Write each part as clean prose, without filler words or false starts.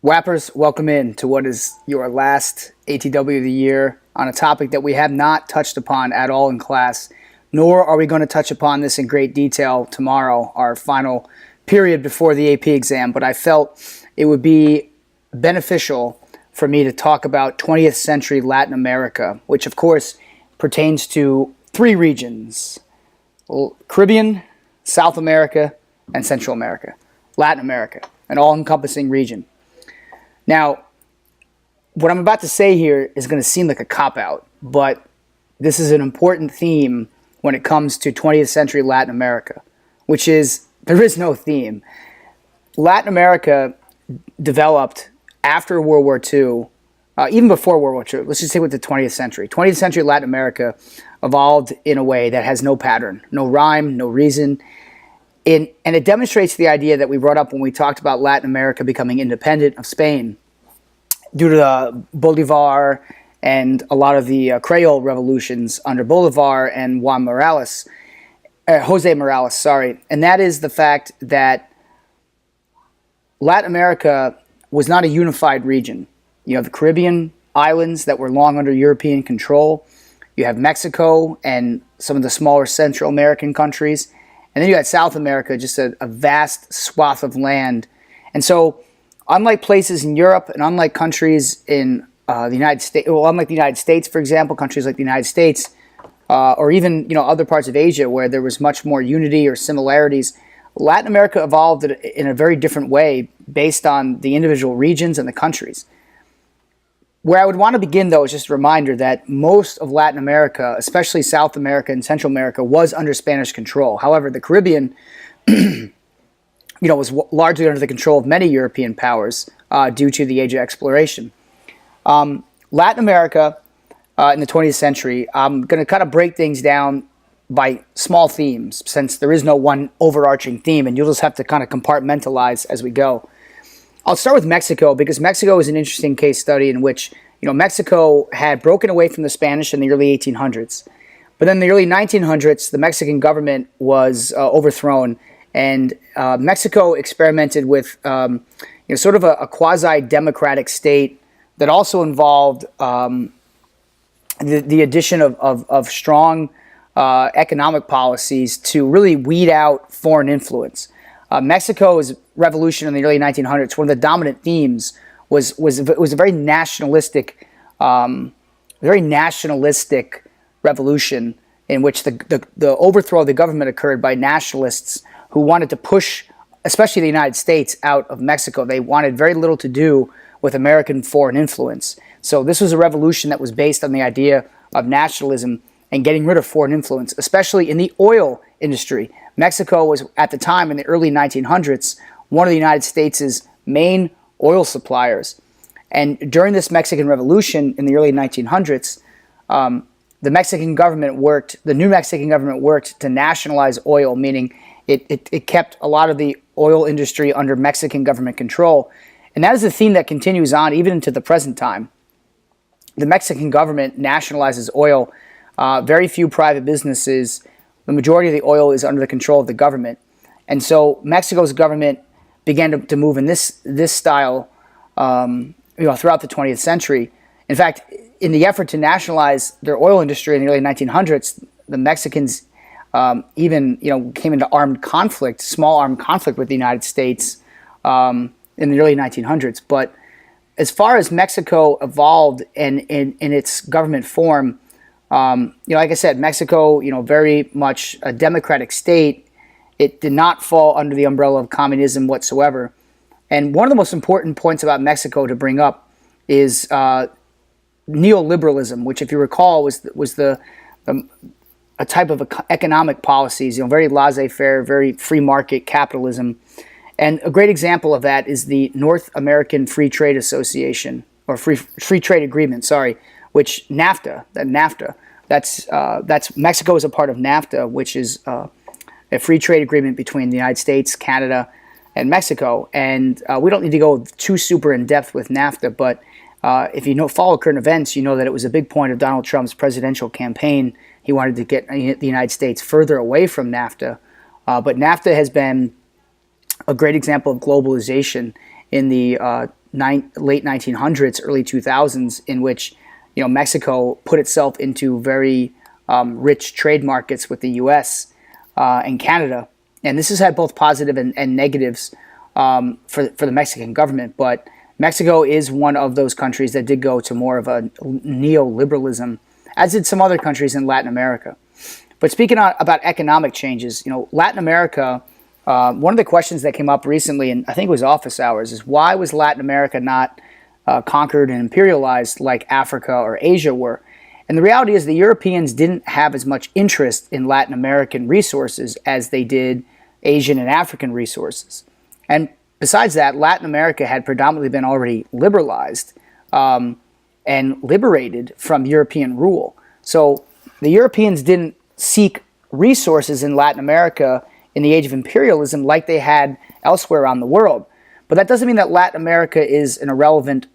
Whappers, welcome in to what is your last ATW of the year on a topic that we have not touched upon at all in class, nor are we going to touch upon this in great detail tomorrow, our final period before the AP exam. But I felt it would be beneficial for me to talk about 20th century Latin America, which of course pertains to three regions: Caribbean, South America, and Central America. Latin America, an all-encompassing region. Now, what I'm about to say here is going to seem like a cop-out, but this is an important theme when it comes to 20th century Latin America, which is there is no theme. Latin America developed after World War II, even before World War II. Let's just say with the 20th century. 20th century Latin America evolved in a way that has no pattern, no rhyme, no reason. And it demonstrates the idea that we brought up when we talked about Latin America becoming independent of Spain due to Bolivar and a lot of the Creole revolutions under Bolivar and Jose Morales, sorry. And that is the fact that Latin America was not a unified region. You have the Caribbean islands that were long under European control. You have Mexico and some of the smaller Central American countries. And then you had South America, just a vast swath of land. And so, unlike places in Europe and unlike countries in the United States, unlike the United States, for example, countries like the United States, or even other parts of Asia where there was much more unity or similarities, Latin America evolved in a very different way based on the individual regions and the countries. Where I would want to begin, though, is just a reminder that most of Latin America, especially South America and Central America, was under Spanish control. However, the Caribbean, was largely under the control of many European powers due to the age of exploration. Latin America in the 20th century, I'm going to kind of break things down by small themes, since there is no one overarching theme, and you'll just have to kind of compartmentalize as we go. I'll start with Mexico, because Mexico is an interesting case study in which, Mexico had broken away from the Spanish in the early 1800s. But then in the early 1900s, the Mexican government was overthrown, and Mexico experimented with sort of a quasi-democratic state that also involved the addition of strong economic policies to really weed out foreign influence. Mexico's revolution in the early 1900s, one of the dominant themes was a very nationalistic revolution in which the overthrow of the government occurred by nationalists who wanted to push, especially the United States, out of Mexico. They wanted very little to do with American foreign influence. So this was a revolution that was based on the idea of nationalism and getting rid of foreign influence, especially in the oil industry. Mexico was, at the time, in the early 1900s, one of the United States' main oil suppliers. And during this Mexican Revolution in the early 1900s, the new Mexican government worked to nationalize oil, meaning it kept a lot of the oil industry under Mexican government control. And that is a theme that continues on even into the present time. The Mexican government nationalizes oil. Very few private businesses. The majority of the oil is under the control of the government. And so Mexico's government began to move in this style throughout the 20th century. In fact, in the effort to nationalize their oil industry in the early 1900s, the Mexicans even came into small armed conflict with the United States in the early 1900s. But as far as Mexico evolved in its government form, like I said, Mexico, very much a democratic state. It did not fall under the umbrella of communism whatsoever. And one of the most important points about Mexico to bring up is neoliberalism, which, if you recall, was a type of economic policies, very laissez-faire, very free market capitalism. And a great example of that is the North American Free Trade Association, or Free Trade Agreement, which NAFTA. That's Mexico is a part of NAFTA, which is a free trade agreement between the United States, Canada, and Mexico. And we don't need to go too super in depth with NAFTA, but if you follow current events, you know that it was a big point of Donald Trump's presidential campaign. He wanted to get the United States further away from NAFTA, but NAFTA has been a great example of globalization in the late 1900s, early 2000s, in which Mexico put itself into very rich trade markets with the U.S. And Canada, and this has had both positive and negatives for the Mexican government. But Mexico is one of those countries that did go to more of a neoliberalism, as did some other countries in Latin America. But speaking about economic changes, Latin America. One of the questions that came up recently, and I think it was office hours, is why was Latin America not conquered and imperialized like Africa or Asia were? And the reality is the Europeans didn't have as much interest in Latin American resources as they did Asian and African resources. And besides that, Latin America had predominantly been already liberalized and liberated from European rule. So the Europeans didn't seek resources in Latin America in the age of imperialism like they had elsewhere around the world. But that doesn't mean that Latin America is an irrelevant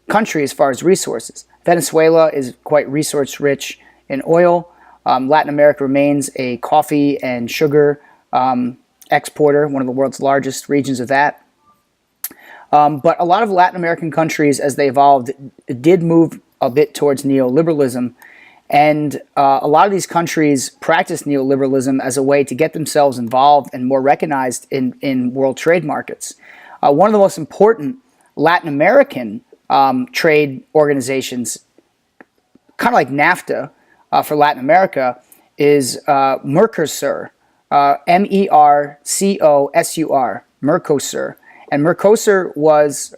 country as far as resources. Venezuela is quite resource rich in oil. Latin America remains a coffee and sugar exporter, one of the world's largest regions of that. But a lot of Latin American countries, as they evolved, did move a bit towards neoliberalism. And a lot of these countries practice neoliberalism as a way to get themselves involved and more recognized in world trade markets. One of the most important Latin American trade organizations, kind of like NAFTA for Latin America, is Mercosur, Mercosur, Mercosur. And Mercosur was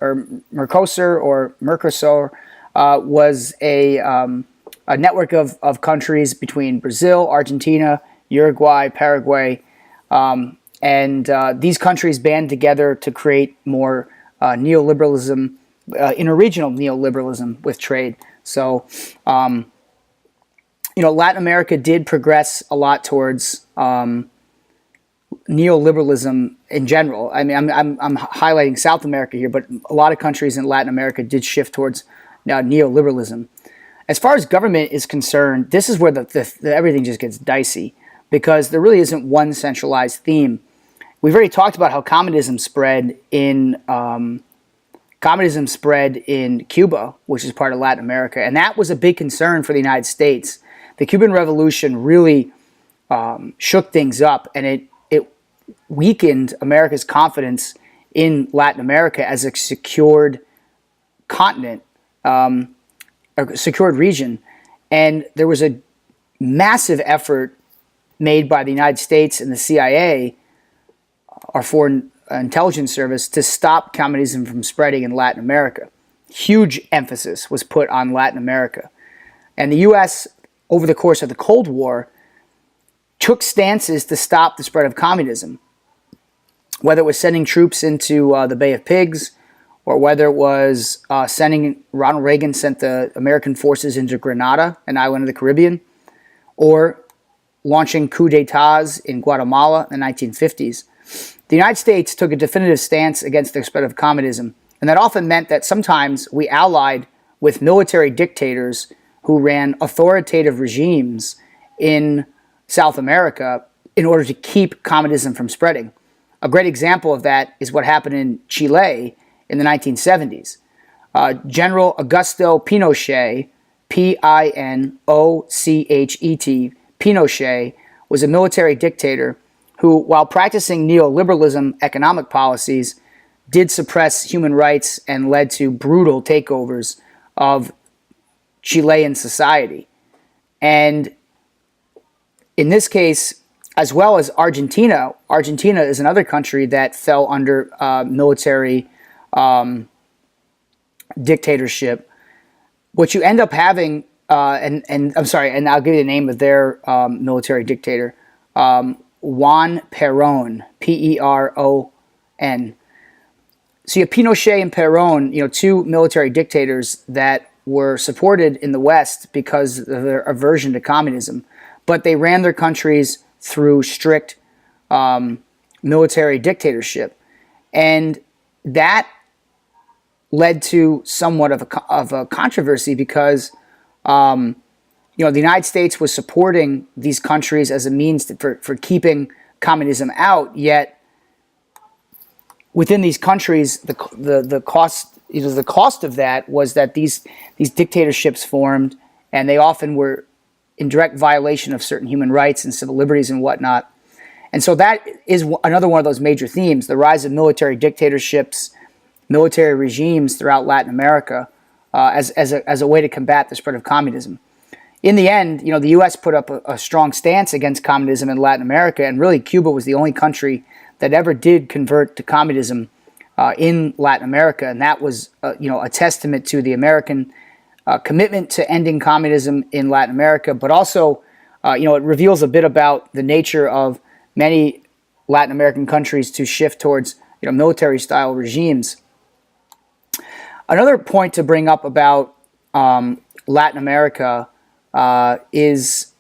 a network of countries between Brazil, Argentina, Uruguay, Paraguay, and these countries band together to create more neoliberalism, interregional neoliberalism with trade. So, Latin America did progress a lot towards neoliberalism in general. I mean, I'm highlighting South America here, but a lot of countries in Latin America did shift towards neoliberalism. As far as government is concerned, this is where everything just gets dicey, because there really isn't one centralized theme. We've already talked about how communism spread in Cuba, which is part of Latin America, and that was a big concern for the United States. The Cuban Revolution really shook things up, and it weakened America's confidence in Latin America as a secured continent. A secured region, and there was a massive effort made by the United States and the CIA, our Foreign Intelligence Service, to stop communism from spreading in Latin America. Huge emphasis was put on Latin America. And the U.S., over the course of the Cold War, took stances to stop the spread of communism, whether it was sending troops into the Bay of Pigs, or whether it was Ronald Reagan sent the American forces into Grenada, an island of the Caribbean, or launching coups d'etats in Guatemala in the 1950s. The United States took a definitive stance against the spread of communism, and that often meant that sometimes we allied with military dictators who ran authoritative regimes in South America in order to keep communism from spreading. A great example of that is what happened in Chile in the 1970s. General Augusto Pinochet, Pinochet, Pinochet, was a military dictator who, while practicing neoliberalism economic policies, did suppress human rights and led to brutal takeovers of Chilean society. And in this case, as well as Argentina, Argentina is another country that fell under military dictatorship. What you end up having, and I'm sorry, and I'll give you the name of their military dictator, Juan Perón, Peron. So you have Pinochet and Perón, two military dictators that were supported in the West because of their aversion to communism, but they ran their countries through strict military dictatorship, and that led to somewhat of a controversy because the United States was supporting these countries as a means for keeping communism out, yet within these countries, the cost of that was that these dictatorships formed, and they often were in direct violation of certain human rights and civil liberties and whatnot. And so that is another one of those major themes: the rise of military dictatorships, military regimes throughout Latin America, as a way to combat the spread of communism. In the end, the U.S. put up a strong stance against communism in Latin America, and really Cuba was the only country that ever did convert to communism in Latin America, and that was a testament to the American commitment to ending communism in Latin America, but also it reveals a bit about the nature of many Latin American countries to shift towards military-style regimes. Another point to bring up about Latin America is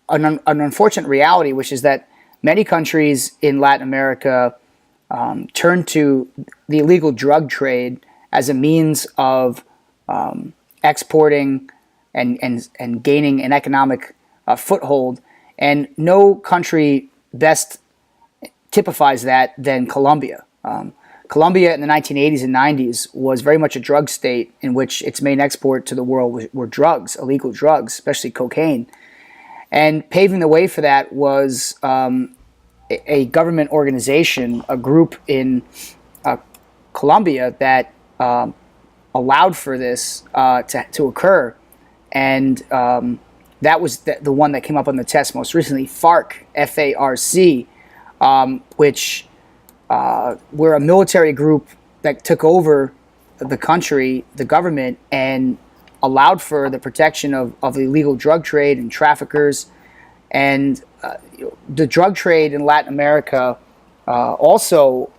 an unfortunate reality, which is that many countries in Latin America turn to the illegal drug trade as a means of exporting and gaining an economic foothold. And no country best typifies that than Colombia. Colombia in the 1980s and 90s was very much a drug state in which its main export to the world were drugs, illegal drugs, especially cocaine. And paving the way for that was a government organization, a group in Colombia that allowed for this to occur. And that was the one that came up on the test most recently, FARC, F-A-R-C, which were a military group that took over the country, the government, and allowed for the protection of the illegal drug trade and traffickers. And the drug trade in Latin America also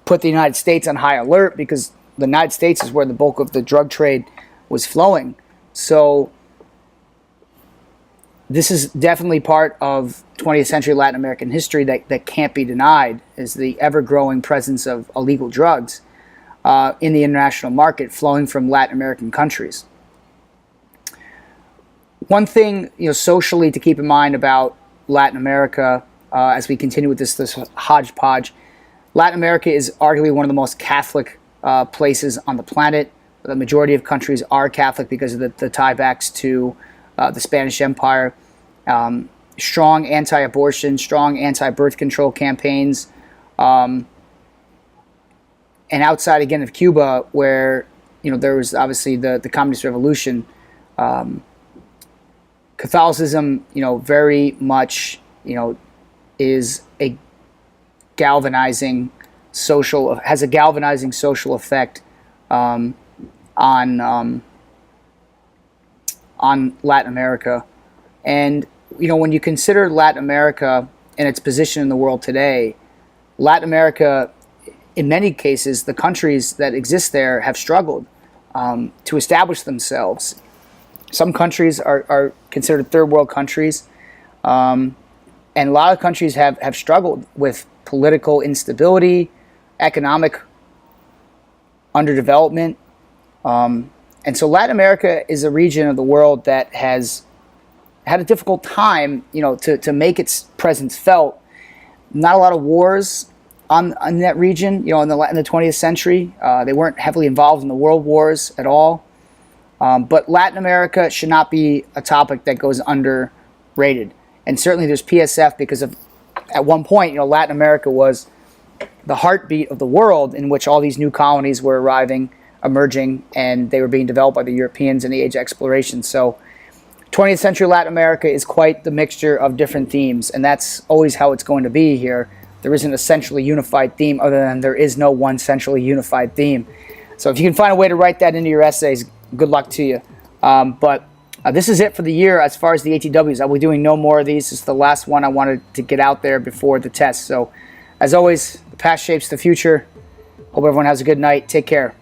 put the United States on high alert, because the United States is where the bulk of the drug trade was flowing. So this is definitely part of 20th century Latin American history that can't be denied, is the ever-growing presence of illegal drugs in the international market flowing from Latin American countries. One thing, socially to keep in mind about Latin America as we continue with this hodgepodge, Latin America is arguably one of the most Catholic places on the planet. The majority of countries are Catholic because of the tiebacks to the Spanish Empire. Strong anti-abortion, strong anti-birth control campaigns. And outside, again, of Cuba, where there was obviously the Communist Revolution, Catholicism, very much, is a galvanizing has a galvanizing social effect on Latin America. And when you consider Latin America and its position in the world today, Latin America, in many cases, the countries that exist there have struggled to establish themselves. Some countries are considered third world countries, and a lot of countries have struggled with political instability, economic underdevelopment. And so Latin America is a region of the world that has had a difficult time, to make its presence felt. Not a lot of wars on that region, in the 20th century. They weren't heavily involved in the world wars at all. But Latin America should not be a topic that goes underrated. And certainly there's PSF because at one point, Latin America was the heartbeat of the world, in which all these new colonies were emerging, and they were being developed by the Europeans in the age of exploration. So 20th century Latin America is quite the mixture of different themes, and that's always how it's going to be here. There isn't a centrally unified theme, other than there is no one centrally unified theme. So if you can find a way to write that into your essays, good luck to you. But this is it for the year as far as the ATWs. I'll be doing no more of these. This is the last one I wanted to get out there before the test. So as always, the past shapes the future. Hope everyone has a good night. Take care.